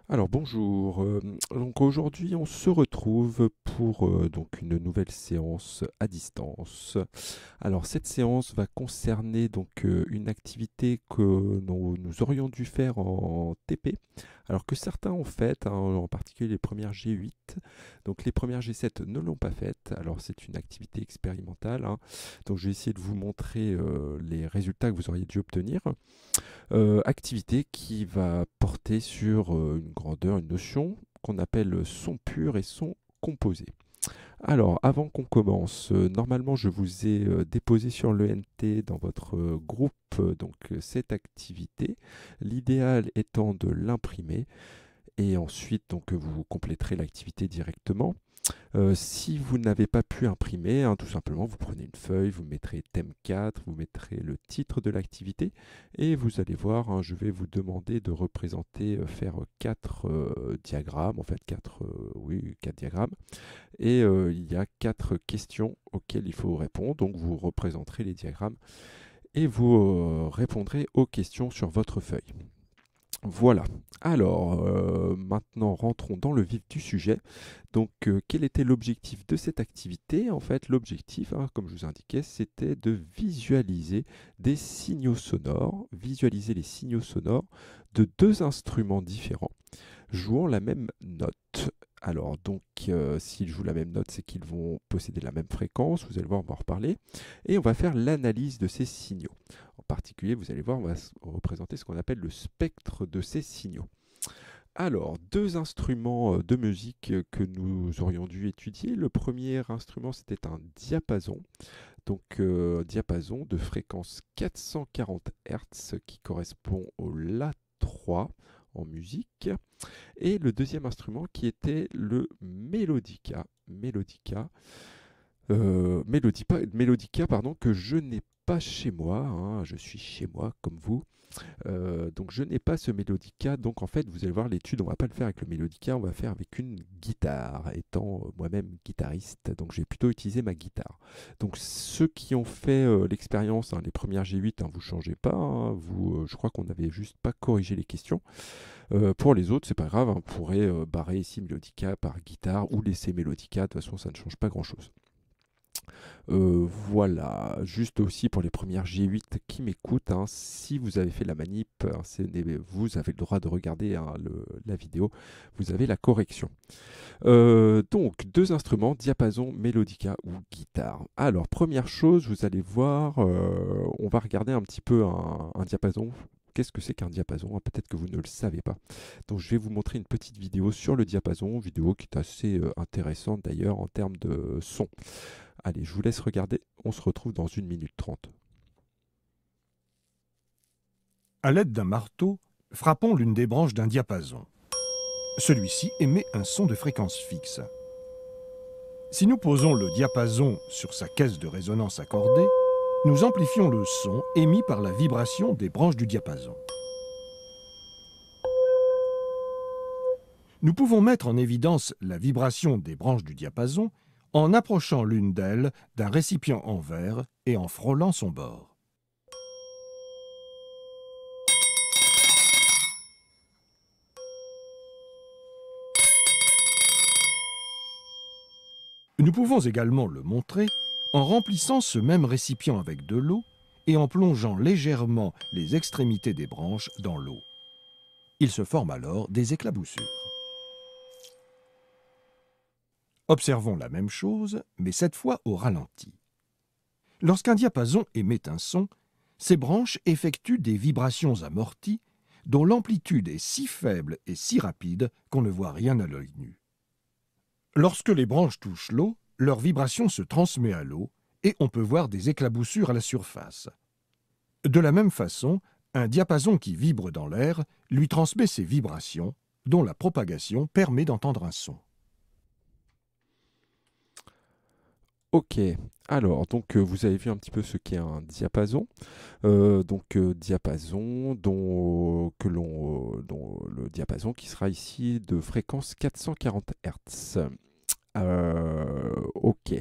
Alors bonjour, donc aujourd'hui on se retrouve pour donc une nouvelle séance à distance. Alors cette séance va concerner donc une activité que nous aurions dû faire en TP, alors que certains ont fait, hein, en particulier les premières G8. Donc les premières G7 ne l'ont pas faite, alors c'est une activité expérimentale, hein. Donc je vais essayer de vous montrer les résultats que vous auriez dû obtenir. Activité qui va porter sur une grandeur, une notion qu'on appelle son pur et son composé. Alors, avant qu'on commence, normalement, je vous ai déposé sur l'ENT dans votre groupe cette activité. L'idéal étant de l'imprimer et ensuite vous compléterez l'activité directement. Si vous n'avez pas pu imprimer, hein, tout simplement, vous prenez une feuille, vous mettrez thème 4, vous mettrez le titre de l'activité et vous allez voir, hein, je vais vous demander de représenter, faire 4 diagrammes, en fait 4, oui, 4 diagrammes. Et il y a 4 questions auxquelles il faut répondre. Donc vous représenterez les diagrammes et vous répondrez aux questions sur votre feuille. Voilà. Alors, maintenant rentrons dans le vif du sujet. Donc, quel était l'objectif de cette activité? En fait, l'objectif, hein, comme je vous indiquais, c'était de visualiser des signaux sonores, visualiser les signaux sonores de deux instruments différents jouant la même note. Alors, s'ils jouent la même note, c'est qu'ils vont posséder la même fréquence. Vous allez voir, on va en reparler. Et on va faire l'analyse de ces signaux. En particulier, vous allez voir, on va représenter ce qu'on appelle le spectre de ces signaux. Alors, deux instruments de musique que nous aurions dû étudier. Le premier instrument, c'était un diapason. Diapason de fréquence 440 Hz qui correspond au La3 en musique. Et le deuxième instrument qui était le Melodica. Melodica, pardon, que je n'ai pas chez moi, hein, je suis chez moi comme vous. Donc je n'ai pas ce Melodica, donc en fait vous allez voir l'étude, on va pas le faire avec le Melodica, on va faire avec une guitare, étant moi-même guitariste, donc j'ai plutôt utilisé ma guitare. Donc ceux qui ont fait l'expérience, hein, les premières G8, hein, vous changez pas, hein, je crois qu'on n'avait juste pas corrigé les questions. Pour les autres, c'est pas grave, hein, on pourrait barrer ici Melodica par guitare ou laisser Melodica, de toute façon ça ne change pas grand-chose. Voilà, juste aussi pour les premières G8 qui m'écoutent, hein, si vous avez fait la manip, hein, vous avez le droit de regarder, hein, la vidéo, vous avez la correction. Donc, deux instruments, diapason, mélodica ou guitare. Alors, première chose, vous allez voir, on va regarder un petit peu un diapason. Qu'est-ce que c'est qu'un diapason? Peut-être que vous ne le savez pas. Donc, je vais vous montrer une petite vidéo sur le diapason, vidéo qui est assez intéressante d'ailleurs en termes de son. Allez, je vous laisse regarder, on se retrouve dans 1 minute 30. À l'aide d'un marteau, frappons l'une des branches d'un diapason. Celui-ci émet un son de fréquence fixe. Si nous posons le diapason sur sa caisse de résonance accordée, nous amplifions le son émis par la vibration des branches du diapason. Nous pouvons mettre en évidence la vibration des branches du diapason en approchant l'une d'elles d'un récipient en verre et en frôlant son bord. Nous pouvons également le montrer en remplissant ce même récipient avec de l'eau et en plongeant légèrement les extrémités des branches dans l'eau. Il se forme alors des éclaboussures. Observons la même chose, mais cette fois au ralenti. Lorsqu'un diapason émet un son, ses branches effectuent des vibrations amorties dont l'amplitude est si faible et si rapide qu'on ne voit rien à l'œil nu. Lorsque les branches touchent l'eau, leur vibration se transmet à l'eau et on peut voir des éclaboussures à la surface. De la même façon, un diapason qui vibre dans l'air lui transmet ses vibrations, dont la propagation permet d'entendre un son. Ok, alors vous avez vu un petit peu ce qu'est un diapason. Diapason dont le diapason qui sera ici de fréquence 440 Hz. Ok.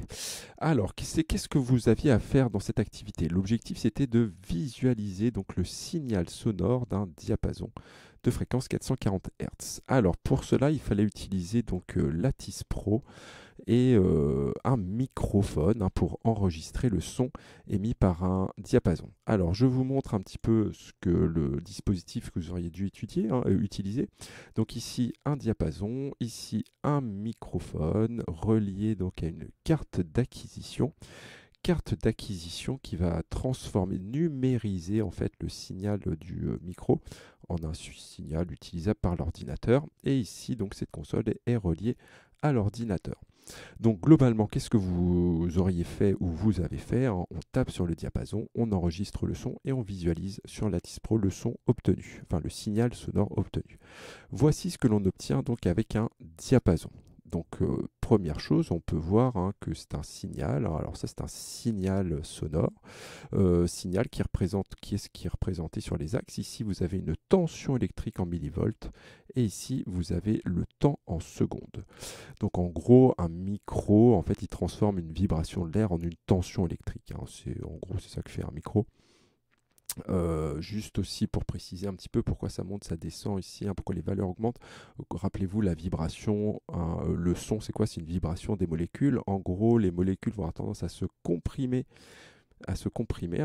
Alors, qu'est-ce que vous aviez à faire dans cette activité? L'objectif, c'était de visualiser donc le signal sonore d'un diapason. de fréquence 440 Hz. Alors pour cela, il fallait utiliser donc Lattice Pro et un microphone pour enregistrer le son émis par un diapason. Alors je vous montre un petit peu ce que le dispositif que vous auriez dû utiliser. Donc ici un diapason, ici un microphone relié donc à une carte d'acquisition qui va transformer, numériser en fait le signal du micro en un signal utilisable par l'ordinateur. Et ici donc cette console est reliée à l'ordinateur. Donc globalement, qu'est-ce que vous auriez fait ou vous avez fait, hein? On tape sur le diapason, on enregistre le son et on visualise sur Lattice Pro le son obtenu, enfin le signal sonore obtenu. Voici ce que l'on obtient donc avec un diapason. Donc première chose, on peut voir que c'est un signal. Alors ça c'est un signal sonore, signal qui est représenté sur les axes. Ici vous avez une tension électrique en millivolts et ici vous avez le temps en secondes. Donc en gros un micro, en fait il transforme une vibration de l'air en une tension électrique. En gros c'est ça que fait un micro. Juste aussi pour préciser un petit peu pourquoi ça monte, ça descend ici, pourquoi les valeurs augmentent. Rappelez-vous la vibration, le son c'est quoi? C'est une vibration des molécules. En gros les molécules vont avoir tendance à se comprimer,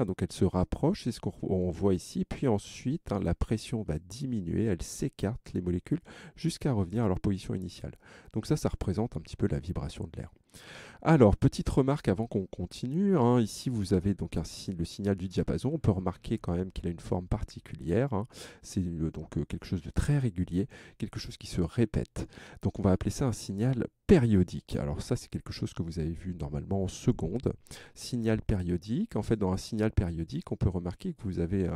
donc elles se rapprochent, c'est ce qu'on voit ici, puis ensuite la pression va diminuer, elles s'écartent les molécules jusqu'à revenir à leur position initiale. Donc ça représente un petit peu la vibration de l'air. Alors, petite remarque avant qu'on continue, ici vous avez donc le signal du diapason. On peut remarquer quand même qu'il a une forme particulière. C'est donc quelque chose de très régulier, quelque chose qui se répète. Donc on va appeler ça un signal périodique. Alors ça c'est quelque chose que vous avez vu normalement en seconde. Signal périodique. En fait dans un signal périodique, on peut remarquer que vous avez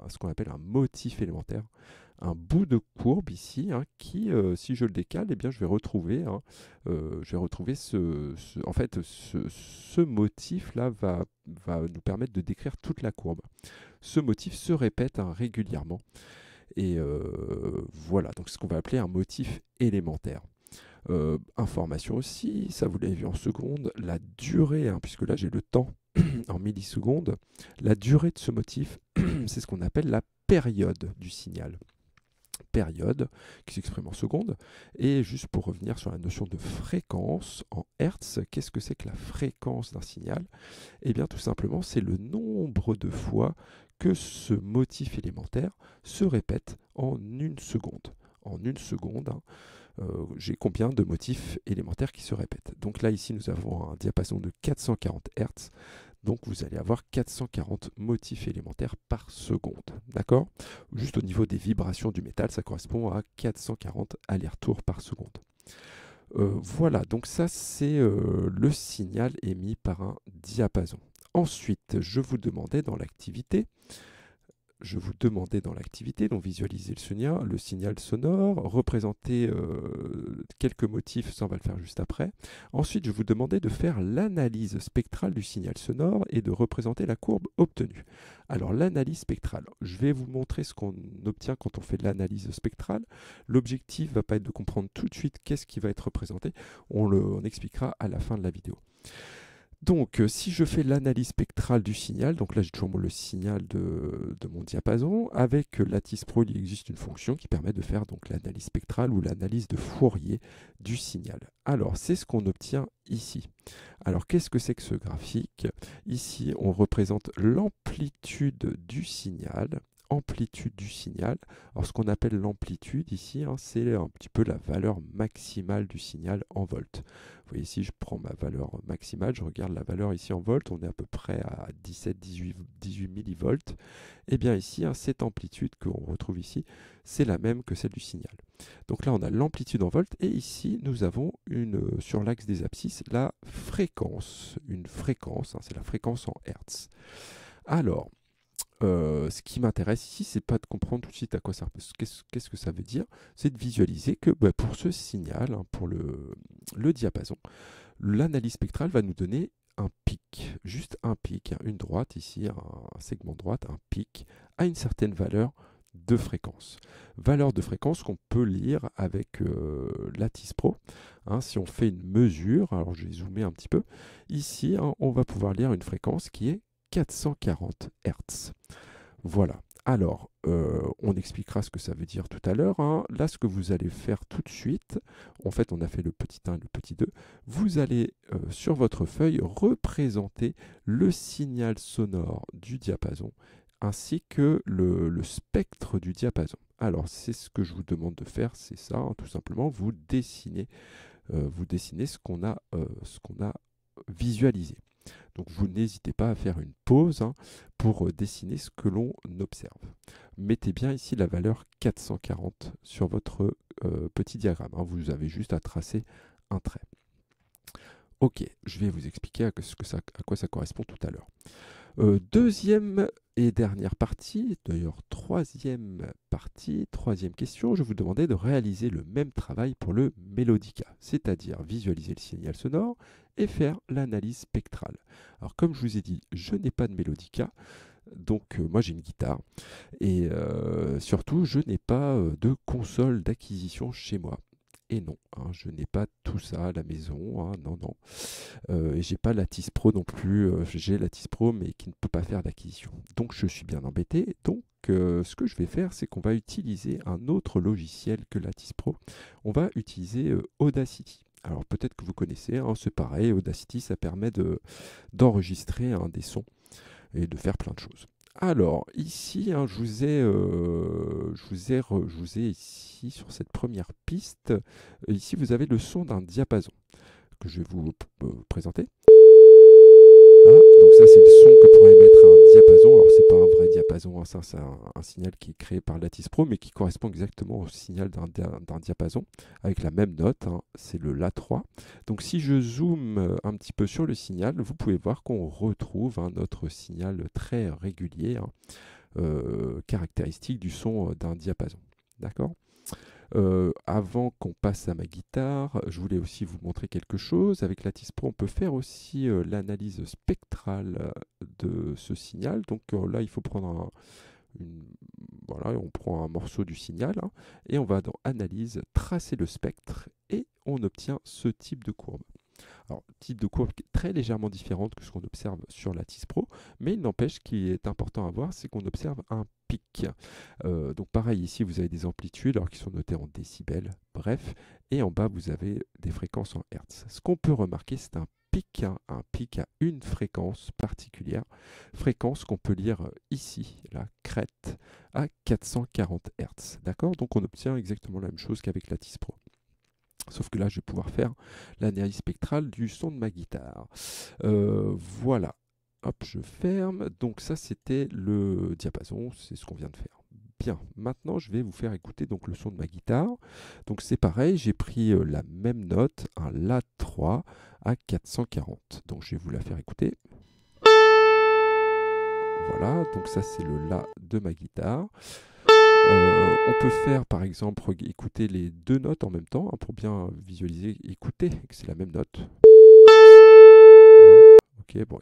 ce qu'on appelle un motif élémentaire. Un bout de courbe ici qui, si je le décale, eh bien, je vais retrouver ce motif-là va nous permettre de décrire toute la courbe. Ce motif se répète régulièrement. Et voilà, donc ce qu'on va appeler un motif élémentaire. Information aussi, ça vous l'avez vu en secondes, la durée, puisque là j'ai le temps en millisecondes, la durée de ce motif, c'est ce qu'on appelle la période du signal. Période qui s'exprime en secondes. Et juste pour revenir sur la notion de fréquence en Hertz, qu'est-ce que c'est que la fréquence d'un signal? Eh bien tout simplement c'est le nombre de fois que ce motif élémentaire se répète en une seconde. En une seconde, j'ai combien de motifs élémentaires qui se répètent? Donc là ici nous avons un diapason de 440 Hz. Donc vous allez avoir 440 motifs élémentaires par seconde. D'accord? Juste au niveau des vibrations du métal, ça correspond à 440 allers-retours par seconde. Voilà, donc ça c'est le signal émis par un diapason. Ensuite, je vous demandais dans l'activité, donc visualiser le signal sonore, représenter quelques motifs, ça on va le faire juste après. Ensuite, je vous demandais de faire l'analyse spectrale du signal sonore et de représenter la courbe obtenue. Alors l'analyse spectrale, je vais vous montrer ce qu'on obtient quand on fait de l'analyse spectrale. L'objectif ne va pas être de comprendre tout de suite qu'est-ce qui va être représenté, on expliquera à la fin de la vidéo. Donc, si je fais l'analyse spectrale du signal, donc là j'ai toujours le signal de mon diapason, avec Lattice Pro, il existe une fonction qui permet de faire donc l'analyse spectrale ou l'analyse de Fourier du signal. Alors, c'est ce qu'on obtient ici. Alors, qu'est-ce que c'est que ce graphique? Ici, on représente l'amplitude du signal. Alors, ce qu'on appelle l'amplitude ici, c'est un petit peu la valeur maximale du signal en volts. Vous voyez ici, je prends ma valeur maximale, je regarde la valeur ici en volts, on est à peu près à 17-18 millivolts. Et bien ici, cette amplitude qu'on retrouve ici, c'est la même que celle du signal. Donc là, on a l'amplitude en volts, et ici, nous avons sur l'axe des abscisses, la fréquence. Une fréquence, c'est la fréquence en Hertz. Alors, ce qui m'intéresse ici, c'est pas de comprendre tout de suite à quoi ça qu'est-ce que ça veut dire, c'est de visualiser que pour ce signal, pour le diapason, l'analyse spectrale va nous donner un pic, juste un pic, une droite ici, un segment de droite, un pic à une certaine valeur de fréquence. Valeur de fréquence qu'on peut lire avec Lattice Pro. Si on fait une mesure, alors je vais zoomer un petit peu, ici on va pouvoir lire une fréquence qui est 440 Hz. Voilà. Alors, on expliquera ce que ça veut dire tout à l'heure, hein. Là, ce que vous allez faire tout de suite, en fait, on a fait le petit 1 et le petit 2. Vous allez, sur votre feuille, représenter le signal sonore du diapason ainsi que le spectre du diapason. Alors, c'est ce que je vous demande de faire, c'est ça, hein, tout simplement. Vous dessinez ce qu'on a visualisé. Donc vous n'hésitez pas à faire une pause, hein, pour dessiner ce que l'on observe. Mettez bien ici la valeur 440 sur votre petit diagramme, hein. Vous avez juste à tracer un trait. Ok, je vais vous expliquer à quoi ça correspond tout à l'heure. Deuxième et dernière partie, d'ailleurs troisième partie, troisième question, je vous demandais de réaliser le même travail pour le mélodica, c'est-à-dire visualiser le signal sonore et faire l'analyse spectrale. Alors comme je vous ai dit, je n'ai pas de mélodica, donc moi j'ai une guitare, et surtout je n'ai pas de console d'acquisition chez moi. Et non, hein, je n'ai pas tout ça à la maison, hein, non, non. Et j'ai pas Lattice Pro non plus, j'ai Lattice Pro mais qui ne peut pas faire d'acquisition. Donc je suis bien embêté. Donc ce que je vais faire, c'est qu'on va utiliser un autre logiciel que Lattice Pro. On va utiliser Audacity. Alors peut-être que vous connaissez, hein, c'est pareil, Audacity, ça permet d'enregistrer des sons et de faire plein de choses. Alors, ici, hein, je vous ai ici, sur cette première piste, ici, vous avez le son d'un diapason que je vais vous présenter. Là, donc ça, c'est le son que pourrait émettre un diapason. Alors, c'est pas un vrai diapason, hein, ça, c'est un signal qui est créé par Lattice Pro, mais qui correspond exactement au signal d'un diapason, avec la même note, hein, c'est le La3. Donc, si je zoome un petit peu sur le signal, vous pouvez voir qu'on retrouve notre signal très régulier, hein, caractéristique du son d'un diapason. D'accord ? Avant qu'on passe à ma guitare, je voulais aussi vous montrer quelque chose. Avec Lattice Pro, on peut faire aussi l'analyse spectrale de ce signal. Donc là, il faut prendre voilà, on prend un morceau du signal, hein, et on va dans Analyse, tracer le spectre, et on obtient ce type de courbe. Alors, type de courbe très légèrement différente que ce qu'on observe sur Lattice Pro, mais il n'empêche qu'il est important à voir, c'est qu'on observe un pic. Donc pareil, ici vous avez des amplitudes alors qui sont notées en décibels, bref, et en bas vous avez des fréquences en hertz. Ce qu'on peut remarquer, c'est un pic à une fréquence particulière, fréquence qu'on peut lire ici, la crête, à 440 Hz. D'accord? Donc on obtient exactement la même chose qu'avec Lattice Pro. Sauf que là, je vais pouvoir faire l'analyse spectrale du son de ma guitare. Voilà. Hop, je ferme. Donc ça, c'était le diapason. C'est ce qu'on vient de faire. Bien. Maintenant, je vais vous faire écouter donc le son de ma guitare. Donc c'est pareil, j'ai pris la même note, un La3 à 440. Donc je vais vous la faire écouter. Voilà. Donc ça, c'est le La de ma guitare. On peut faire par exemple écouter les deux notes en même temps, hein, pour bien visualiser, écouter que c'est la même note. Ok, bon,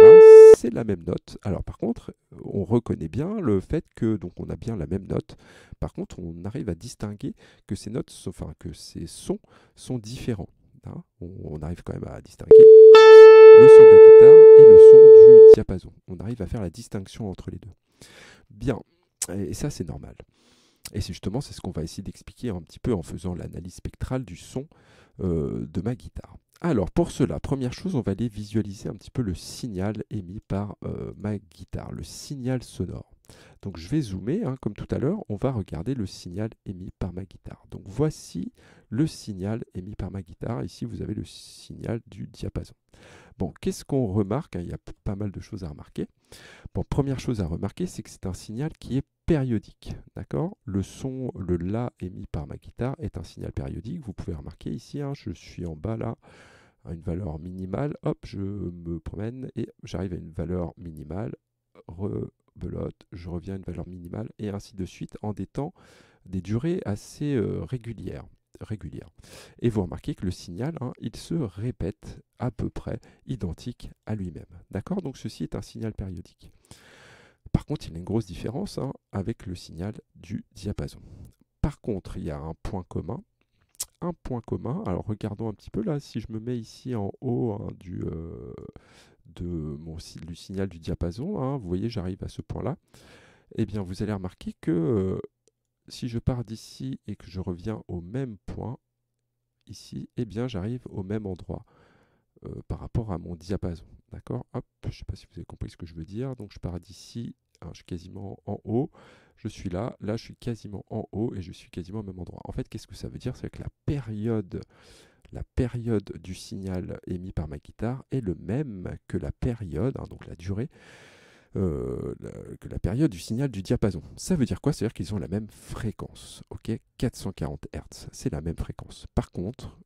voilà, c'est la même note. Alors par contre, on reconnaît bien le fait que donc on a bien la même note. Par contre, on arrive à distinguer que ces notes, enfin que ces sons sont différents, hein. On arrive quand même à distinguer le son de la guitare et le son du diapason. On arrive à faire la distinction entre les deux. Bien. Et ça, c'est normal. Et c'est justement ce qu'on va essayer d'expliquer un petit peu en faisant l'analyse spectrale du son de ma guitare. Alors, pour cela, première chose, on va aller visualiser un petit peu le signal émis par ma guitare, le signal sonore. Donc, je vais zoomer, hein, comme tout à l'heure, on va regarder le signal émis par ma guitare. Donc, voici le signal émis par ma guitare. Ici, vous avez le signal du diapason. Bon, qu'est-ce qu'on remarque, hein? Il y a pas mal de choses à remarquer. Bon, première chose à remarquer, c'est que c'est un signal qui est périodique. D'accord? Le son, le La émis par ma guitare est un signal périodique. Vous pouvez remarquer ici, hein, je suis en bas là, à une valeur minimale. Hop, je me promène et j'arrive à une valeur minimale. Rebelote, je reviens à une valeur minimale et ainsi de suite en des temps, des durées assez régulières. Et vous remarquez que le signal, hein, il se répète à peu près identique à lui-même. D'accord? Donc ceci est un signal périodique. Par contre, il y a une grosse différence, hein, avec le signal du diapason. Par contre, il y a un point commun. Un point commun, alors regardons un petit peu là, si je me mets ici en haut, hein, du signal du diapason, hein, vous voyez, j'arrive à ce point-là. eh bien vous allez remarquer que si je pars d'ici et que je reviens au même point, ici, eh bien j'arrive au même endroit par rapport à mon diapason. D'accord? Hop, je ne sais pas si vous avez compris ce que je veux dire. Donc je pars d'ici, hein, je suis quasiment en haut, je suis là, là je suis quasiment en haut et je suis quasiment au même endroit. En fait, qu'est-ce que ça veut dire? C'est que la période du signal émis par ma guitare est le même que la période, hein, donc la durée, que la période du signal du diapason. Ça veut dire quoi? C'est-à-dire qu'ils ont la même fréquence. Ok, 440 Hz, c'est la même fréquence. Par contre,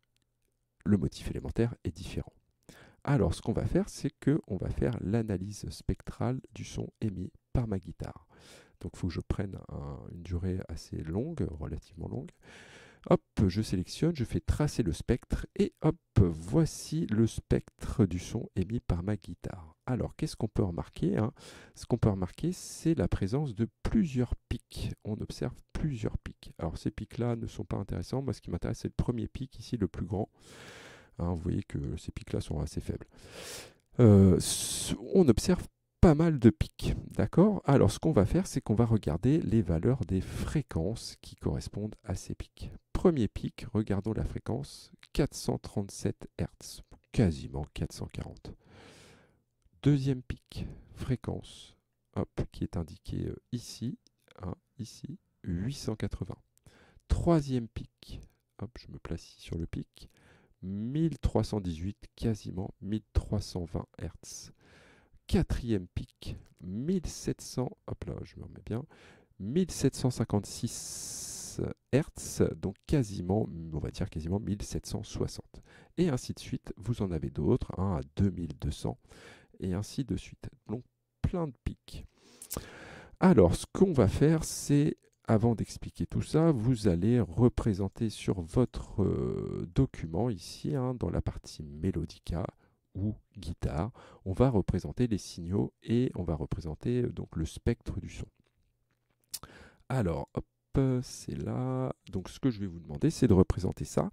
le motif élémentaire est différent. Alors, ce qu'on va faire, c'est qu'on va faire l'analyse spectrale du son émis par ma guitare. Donc, il faut que je prenne une durée assez longue, relativement longue. Hop, je sélectionne, je fais tracer le spectre et hop, voici le spectre du son émis par ma guitare. Alors, qu'est-ce qu'on peut remarquer, hein? Ce qu'on peut remarquer, c'est la présence de plusieurs pics. On observe plusieurs pics. Alors, ces pics-là ne sont pas intéressants. Moi, ce qui m'intéresse, c'est le premier pic, ici, le plus grand. Hein, vous voyez que ces pics-là sont assez faibles. On observe pas mal de pics, d'accord? Alors, ce qu'on va faire, c'est qu'on va regarder les valeurs des fréquences qui correspondent à ces pics. Premier pic, regardons la fréquence, 437 Hz, quasiment 440. Deuxième pic, fréquence, hop, qui est indiquée ici, hein, ici, 880. Troisième pic, hop, je me place ici sur le pic, 1318, quasiment 1320 Hz. Quatrième pic, 1700, hop là, je me remets bien, 1756 Hz, donc quasiment, on va dire quasiment 1760. Et ainsi de suite, vous en avez d'autres, hein, à 2200, et ainsi de suite. Donc plein de pics. Alors, ce qu'on va faire, c'est, avant d'expliquer tout ça, vous allez représenter sur votre document, ici, hein, dans la partie Melodica ou guitare, on va représenter les signaux et on va représenter donc le spectre du son. Alors, hop, c'est là. Donc, ce que je vais vous demander, c'est de représenter ça.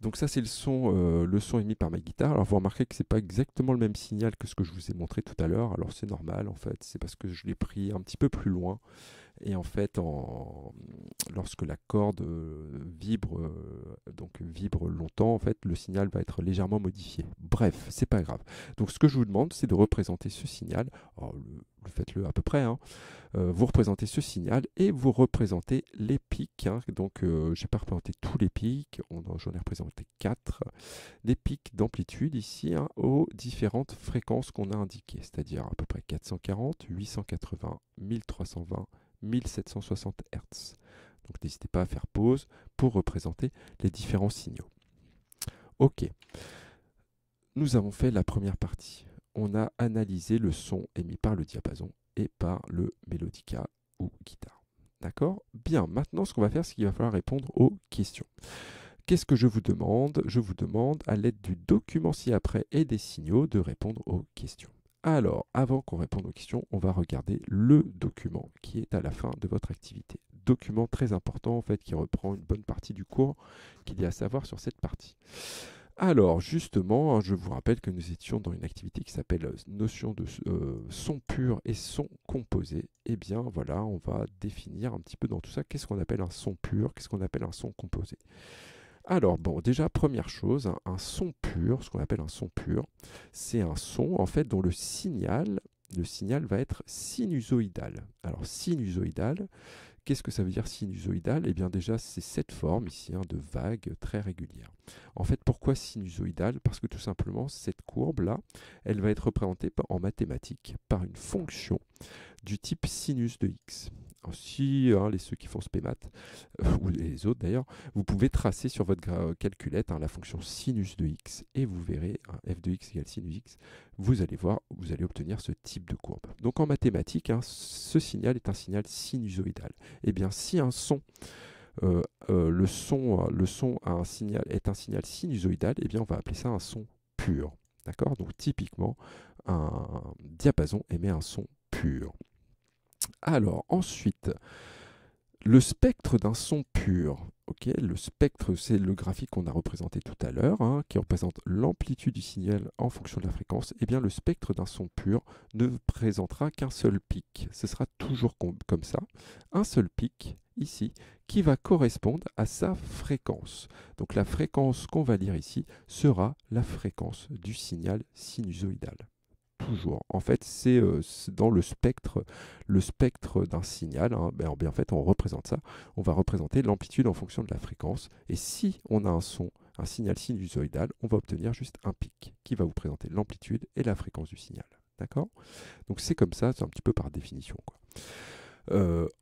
Donc ça, c'est le son émis par ma guitare. Alors vous remarquez que c'est pas exactement le même signal que ce que je vous ai montré tout à l'heure. Alors c'est normal en fait, c'est parce que je l'ai pris un petit peu plus loin. Et en fait, lorsque la corde vibre longtemps, en fait, le signal va être légèrement modifié. Bref, c'est pas grave. Donc ce que je vous demande, c'est de représenter ce signal. Alors, faites-le à peu près, hein. Vous représentez ce signal et vous représentez les pics, hein. Donc je n'ai pas représenté tous les pics, j'en ai représenté 4. Les pics d'amplitude ici, hein, aux différentes fréquences qu'on a indiquées, c'est-à-dire à peu près 440, 880, 1320, 1760 Hz. Donc n'hésitez pas à faire pause pour représenter les différents signaux. Ok, nous avons fait la première partie. On a analysé le son émis par le diapason et par le mélodica ou guitare. D'accord? Bien, maintenant ce qu'on va faire, c'est qu'il va falloir répondre aux questions. Qu'est-ce que je vous demande? Je vous demande, à l'aide du document ci-après et des signaux, de répondre aux questions. Alors, avant qu'on réponde aux questions, on va regarder le document qui est à la fin de votre activité. Document très important, en fait, qui reprend une bonne partie du cours qu'il y a à savoir sur cette partie. Alors, justement, hein, je vous rappelle que nous étions dans une activité qui s'appelle notion de son pur et son composé. Eh bien, voilà, on va définir un petit peu dans tout ça qu'est-ce qu'on appelle un son pur, qu'est-ce qu'on appelle un son composé. Alors, bon, déjà, première chose, un son pur, ce qu'on appelle un son pur, c'est un son, en fait, dont le signal va être sinusoïdal. Alors, sinusoïdal, qu'est-ce que ça veut dire sinusoïdal? Eh bien, déjà, c'est cette forme ici, hein, de vague très régulière. En fait, pourquoi sinusoïdal? Parce que tout simplement, cette courbe-là, elle va être représentée en mathématiques par une fonction du type sinus de x. Alors, si ceux qui font SPEMAT, ou les autres d'ailleurs, vous pouvez tracer sur votre calculette, hein, la fonction sinus de x et vous verrez, f de x égale sinus x, vous allez voir, vous allez obtenir ce type de courbe. Donc en mathématiques, hein, ce signal est un signal sinusoïdal. Et bien si un son, le son est un signal sinusoïdal, et bien on va appeler ça un son pur. D'accord? Donc typiquement, un diapason émet un son pur. Alors ensuite, le spectre d'un son pur, Ok, le spectre, c'est le graphique qu'on a représenté tout à l'heure, hein, qui représente l'amplitude du signal en fonction de la fréquence. Eh bien, le spectre d'un son pur ne présentera qu'un seul pic. Ce sera toujours comme ça, un seul pic, ici, qui va correspondre à sa fréquence. Donc la fréquence qu'on va lire ici sera la fréquence du signal sinusoïdal. Toujours. En fait, c'est dans le spectre d'un signal. Hein, en fait, on représente ça. On va représenter l'amplitude en fonction de la fréquence. Et si on a un signal sinusoïdal, on va obtenir juste un pic qui va vous présenter l'amplitude et la fréquence du signal. D'accord? Donc c'est comme ça, c'est un petit peu par définition, quoi.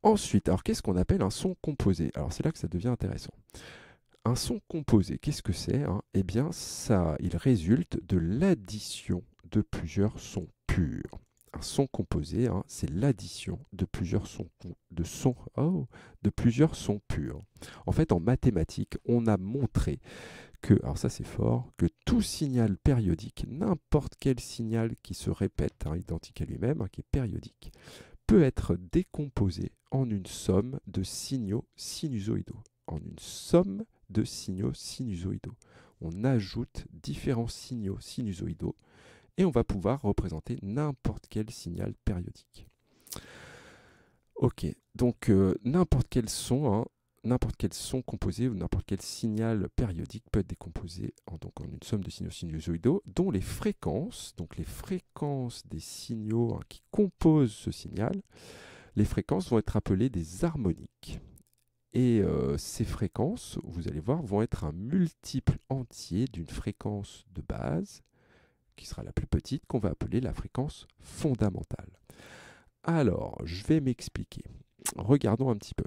Ensuite, alors qu'est-ce qu'on appelle un son composé? Alors c'est là que ça devient intéressant. Un son composé, qu'est-ce que c'est, hein? Eh bien, il résulte de l'addition de plusieurs sons purs. Un son composé, hein, c'est l'addition de plusieurs de plusieurs sons purs. En fait, en mathématiques, on a montré que, alors ça c'est fort, que tout signal périodique, n'importe quel signal qui se répète, hein, identique à lui-même, hein, qui est périodique, peut être décomposé en une somme de signaux sinusoïdaux. En une somme de signaux sinusoïdaux. On ajoute différents signaux sinusoïdaux et on va pouvoir représenter n'importe quel signal périodique. Ok, donc n'importe quel son composé ou n'importe quel signal périodique peut être décomposé en une somme de signaux sinusoïdaux dont les fréquences des signaux, hein, qui composent ce signal, les fréquences vont être appelées des harmoniques. Et ces fréquences, vous allez voir, vont être un multiple entier d'une fréquence de base, qui sera la plus petite, qu'on va appeler la fréquence fondamentale. Alors, je vais m'expliquer. Regardons un petit peu.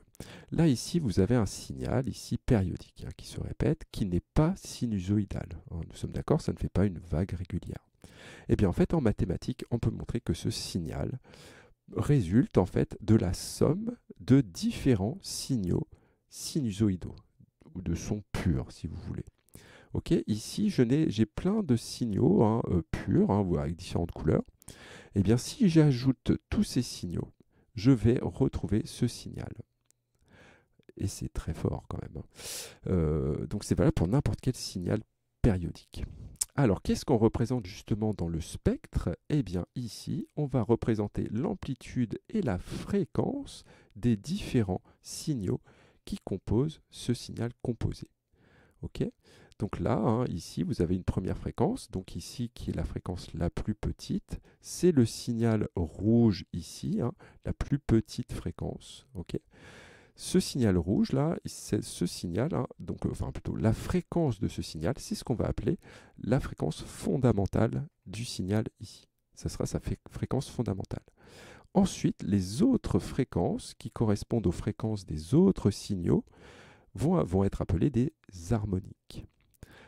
Là, ici, vous avez un signal ici périodique, hein, qui se répète, qui n'est pas sinusoïdal. Hein, nous sommes d'accord, ça ne fait pas une vague régulière. Et bien, en fait, en mathématiques, on peut montrer que ce signal résulte en fait de la somme de différents signaux sinusoïdaux ou de sons purs, si vous voulez. Ok, ici j'ai plein de signaux, hein, purs, hein, avec différentes couleurs. Et bien si j'ajoute tous ces signaux, je vais retrouver ce signal. Et c'est très fort quand même, hein. Donc c'est valable pour n'importe quel signal périodique. Alors, qu'est-ce qu'on représente justement dans le spectre? Eh bien, ici, on va représenter l'amplitude et la fréquence des différents signaux qui composent ce signal composé. Ok? Donc là, hein, ici, vous avez une première fréquence, donc ici, qui est la fréquence la plus petite. C'est le signal rouge ici, hein, la plus petite fréquence. Ok? Ce signal rouge là, c'est ce signal, hein, enfin plutôt la fréquence de ce signal, c'est ce qu'on va appeler la fréquence fondamentale du signal ici. Ça sera sa fréquence fondamentale. Ensuite, les autres fréquences qui correspondent aux fréquences des autres signaux vont être appelées des harmoniques.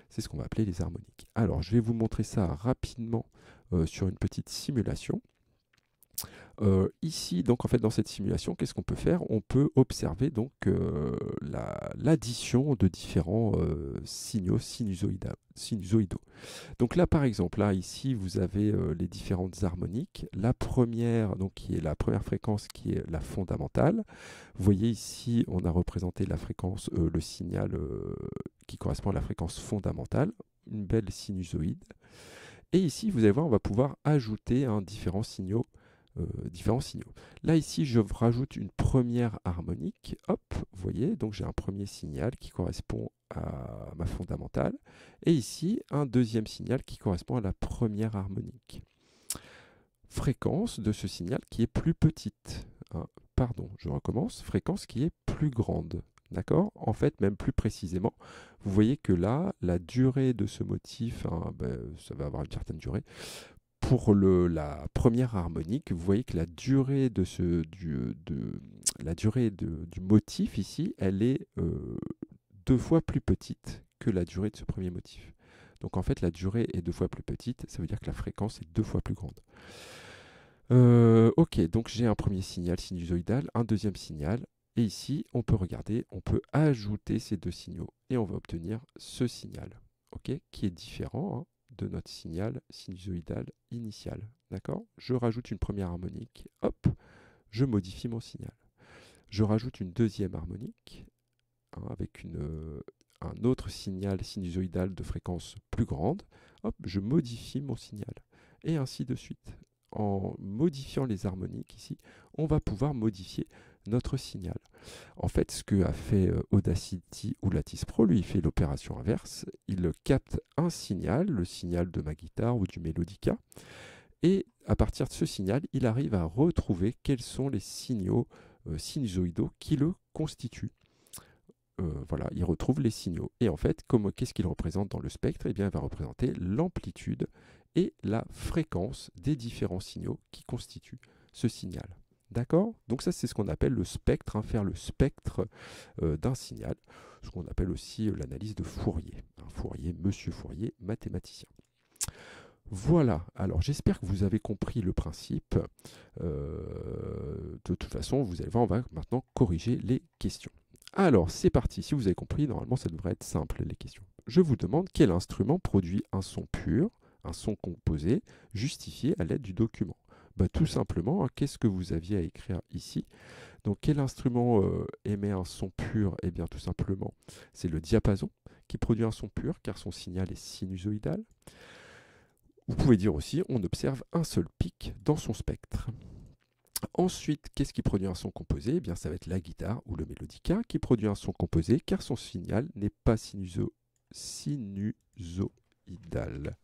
C'est ce qu'on va appeler les harmoniques. Alors, je vais vous montrer ça rapidement sur une petite simulation. Ici, donc en fait, dans cette simulation, qu'est-ce qu'on peut faire? On peut observer donc l'addition de différents signaux sinusoïdaux. Donc là, par exemple, là, ici, vous avez les différentes harmoniques. La première, donc qui est la première fréquence, qui est la fondamentale. Vous voyez ici, on a représenté la fréquence, le signal qui correspond à la fréquence fondamentale, une belle sinusoïde. Et ici, vous allez voir, on va pouvoir ajouter différents signaux. Là, ici, je rajoute une première harmonique. Hop, vous voyez, donc j'ai un premier signal qui correspond à ma fondamentale. Et ici, un deuxième signal qui correspond à la première harmonique. Fréquence de ce signal qui est plus petite. Hein, pardon, je recommence. Fréquence qui est plus grande. D'accord? En fait, même plus précisément, vous voyez que là, la durée de ce motif, hein, ça va avoir une certaine durée. Pour la première harmonique, vous voyez que la durée du motif ici, elle est 2 fois plus petite que la durée de ce premier motif. Donc en fait, la durée est 2 fois plus petite, ça veut dire que la fréquence est 2 fois plus grande. Ok, donc j'ai un premier signal sinusoïdal, un deuxième signal, et ici, on peut regarder, on peut ajouter ces deux signaux, et on va obtenir ce signal, ok, qui est différent, hein, de notre signal sinusoïdal initial. D'accord? Je rajoute une première harmonique, hop, je modifie mon signal. Je rajoute une deuxième harmonique, hein, avec un autre signal sinusoïdal de fréquence plus grande, hop, je modifie mon signal. Et ainsi de suite. En modifiant les harmoniques ici, on va pouvoir modifier notre signal. En fait, ce que a fait Audacity ou Lattice Pro, lui, il fait l'opération inverse. Il capte un signal, le signal de ma guitare ou du Melodica, et à partir de ce signal, il arrive à retrouver quels sont les signaux sinusoïdaux qui le constituent. Voilà, il retrouve les signaux. Et en fait, qu'est-ce qu'il représente dans le spectre? Eh bien, il va représenter l'amplitude et la fréquence des différents signaux qui constituent ce signal. D'accord? Donc ça, c'est ce qu'on appelle le spectre, hein, faire le spectre d'un signal, ce qu'on appelle aussi l'analyse de Fourier. Fourier, Monsieur Fourier, mathématicien. Voilà, alors j'espère que vous avez compris le principe. De toute façon, vous allez voir, on va maintenant corriger les questions. Alors, c'est parti. Si vous avez compris, normalement, ça devrait être simple, les questions. Je vous demande quel instrument produit un son pur, un son composé, justifié à l'aide du document. Bah, tout simplement, hein, qu'est-ce que vous aviez à écrire ici? Donc, quel instrument émet un son pur? Eh bien, tout simplement, c'est le diapason qui produit un son pur, car son signal est sinusoïdal. Vous pouvez dire aussi, on observe un seul pic dans son spectre. Ensuite, qu'est-ce qui produit un son composé? Eh bien, ça va être la guitare ou le mélodica qui produit un son composé car son signal n'est pas sinusoïdal.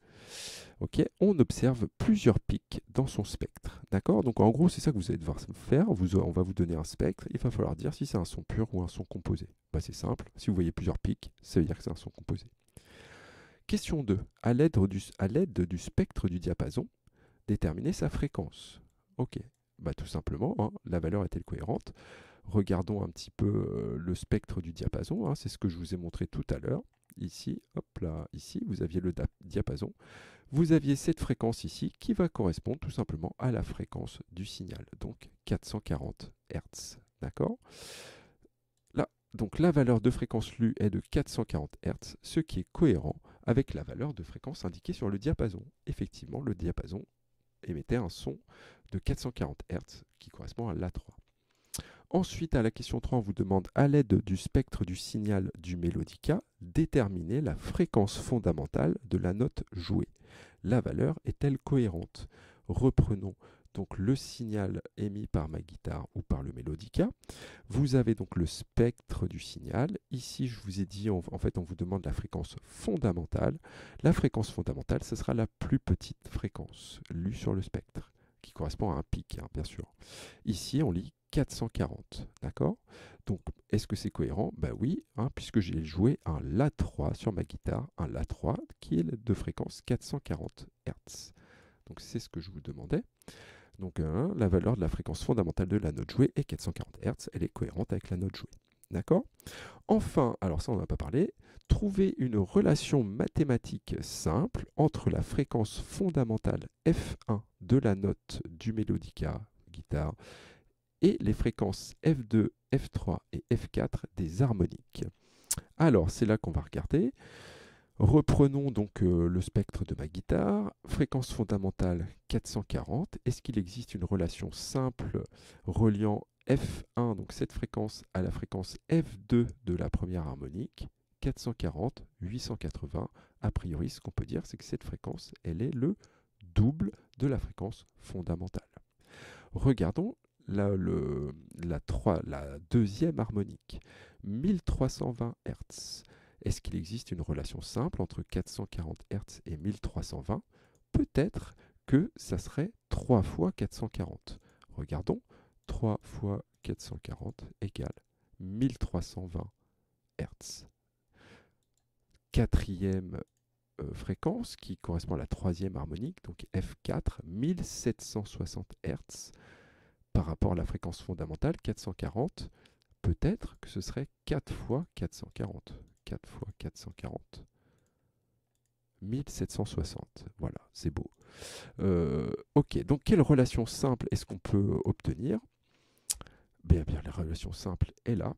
Ok, on observe plusieurs pics dans son spectre. D'accord? Donc en gros, c'est ça que vous allez devoir faire. On va vous donner un spectre. Il va falloir dire si c'est un son pur ou un son composé. Bah, c'est simple. Si vous voyez plusieurs pics, ça veut dire que c'est un son composé. Question 2. À l'aide du spectre du diapason, déterminer sa fréquence. Ok. Bah, tout simplement, hein, la valeur est-elle cohérente? Regardons un petit peu le spectre du diapason, hein, c'est ce que je vous ai montré tout à l'heure. Ici, hop là, ici, vous aviez le diapason. Vous aviez cette fréquence ici qui va correspondre tout simplement à la fréquence du signal, donc 440 Hz. D'accord? Là, donc la valeur de fréquence lue est de 440 Hz, ce qui est cohérent avec la valeur de fréquence indiquée sur le diapason. Effectivement, le diapason émettait un son de 440 Hz qui correspond à l'A3. Ensuite, à la question 3, on vous demande, à l'aide du spectre du signal du mélodica, déterminer la fréquence fondamentale de la note jouée. La valeur est-elle cohérente? Reprenons donc le signal émis par ma guitare ou par le mélodica. Vous avez donc le spectre du signal. Ici, je vous ai dit, en fait, on vous demande la fréquence fondamentale. La fréquence fondamentale, ce sera la plus petite fréquence lue sur le spectre, qui correspond à un pic, hein, bien sûr. Ici, on lit 440, d'accord? Donc, est-ce que c'est cohérent? Bah oui, hein, puisque j'ai joué un La3 sur ma guitare, un La3 qui est de fréquence 440 Hz. Donc, c'est ce que je vous demandais. Donc, la valeur de la fréquence fondamentale de la note jouée est 440 Hz. Elle est cohérente avec la note jouée. D'accord? Enfin, alors ça on n'en a pas parlé, trouver une relation mathématique simple entre la fréquence fondamentale F1 de la note du mélodica, guitare, et les fréquences F2, F3 et F4 des harmoniques. Alors, c'est là qu'on va regarder. Reprenons donc le spectre de ma guitare. Fréquence fondamentale 440. Est-ce qu'il existe une relation simple reliant F1, donc cette fréquence, à la fréquence F2 de la première harmonique? 440, 880. A priori, ce qu'on peut dire, c'est que cette fréquence, elle est le double de la fréquence fondamentale. Regardons la deuxième harmonique, 1320 Hz. Est-ce qu'il existe une relation simple entre 440 Hz et 1320? Peut-être que ça serait 3 fois 440. Regardons, 3 fois 440 égale 1320 Hz. Quatrième fréquence qui correspond à la troisième harmonique, donc F4, 1760 Hz. Par rapport à la fréquence fondamentale, 440, peut-être que ce serait 4 fois 440. 4 fois 440. 1760. Voilà, c'est beau. Ok, donc quelle relation simple est-ce qu'on peut obtenir? Bien, la relation simple est là.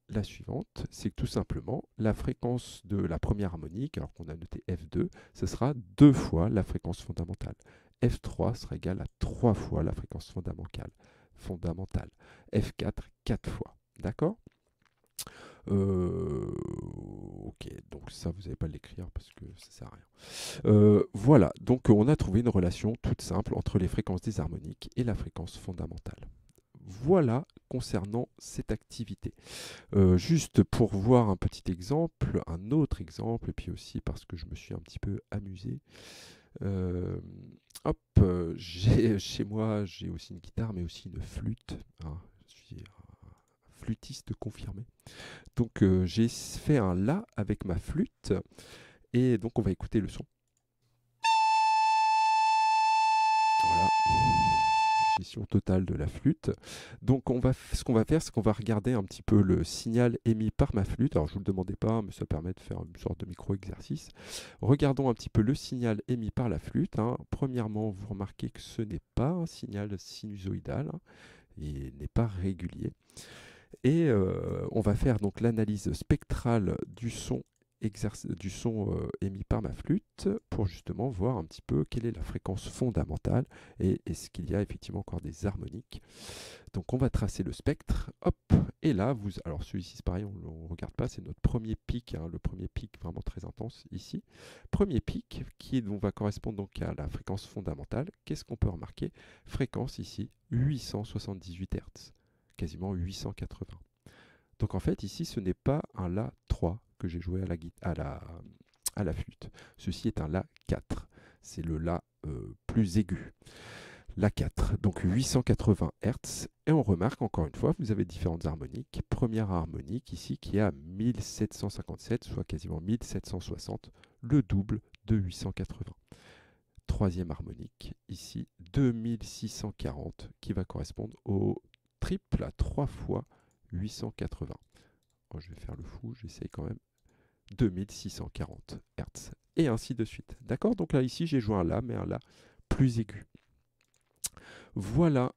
La suivante, c'est que tout simplement, la fréquence de la première harmonique, alors qu'on a noté F2, ce sera 2 fois la fréquence fondamentale. F3 sera égal à 3 fois la fréquence fondamentale. F4, 4 fois. D'accord? Ok, donc ça, vous n'allez pas l'écrire parce que ça sert à rien. Voilà, donc on a trouvé une relation toute simple entre les fréquences des harmoniques et la fréquence fondamentale. Voilà concernant cette activité. Juste pour voir un petit exemple, un autre exemple, et puis aussi parce que je me suis un petit peu amusé. Euh, Hop, chez moi, j'ai aussi une guitare, mais aussi une flûte, hein. Je suis un flûtiste confirmé. Donc j'ai fait un La avec ma flûte, et donc on va écouter le son. Voilà. Gestion totale de la flûte. Donc ce qu'on va faire, c'est qu'on va regarder un petit peu le signal émis par ma flûte. Alors je ne vous le demandais pas, mais ça permet de faire une sorte de micro-exercice. Regardons un petit peu le signal émis par la flûte, hein. Premièrement, vous remarquez que ce n'est pas un signal sinusoïdal, hein, et n'est pas régulier. Et on va faire donc l'analyse spectrale du son émis par ma flûte pour justement voir un petit peu quelle est la fréquence fondamentale et est-ce qu'il y a effectivement encore des harmoniques. Donc on va tracer le spectre, hop, et là, alors celui-ci c'est pareil, on ne regarde pas, c'est notre premier pic, hein, le premier pic vraiment très intense ici. Premier pic qui va correspondre donc à la fréquence fondamentale. Qu'est-ce qu'on peut remarquer? Fréquence ici, 878 Hz, quasiment 880. Donc en fait, ici, ce n'est pas un La 3 que j'ai joué à la flûte. Ceci est un La 4. C'est le La plus aigu. La 4, donc 880 Hz. Et on remarque encore une fois, vous avez différentes harmoniques. Première harmonique ici qui est à 1757, soit quasiment 1760, le double de 880. Troisième harmonique ici, 2640, qui va correspondre au triple à 3 fois 880. Oh, je vais faire le fou, j'essaye quand même. 2640 Hz. Et ainsi de suite. D'accord? Donc là, ici, j'ai joué un La, mais un La plus aigu. Voilà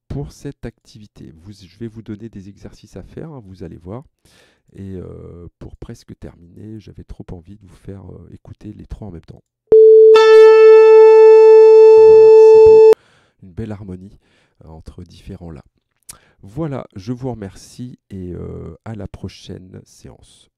pour cette activité. Je vais vous donner des exercices à faire, hein, vous allez voir. Et pour presque terminer, j'avais trop envie de vous faire écouter les trois en même temps. Voilà, c'est beau. Une belle harmonie entre différents La. Voilà, je vous remercie et à la prochaine séance.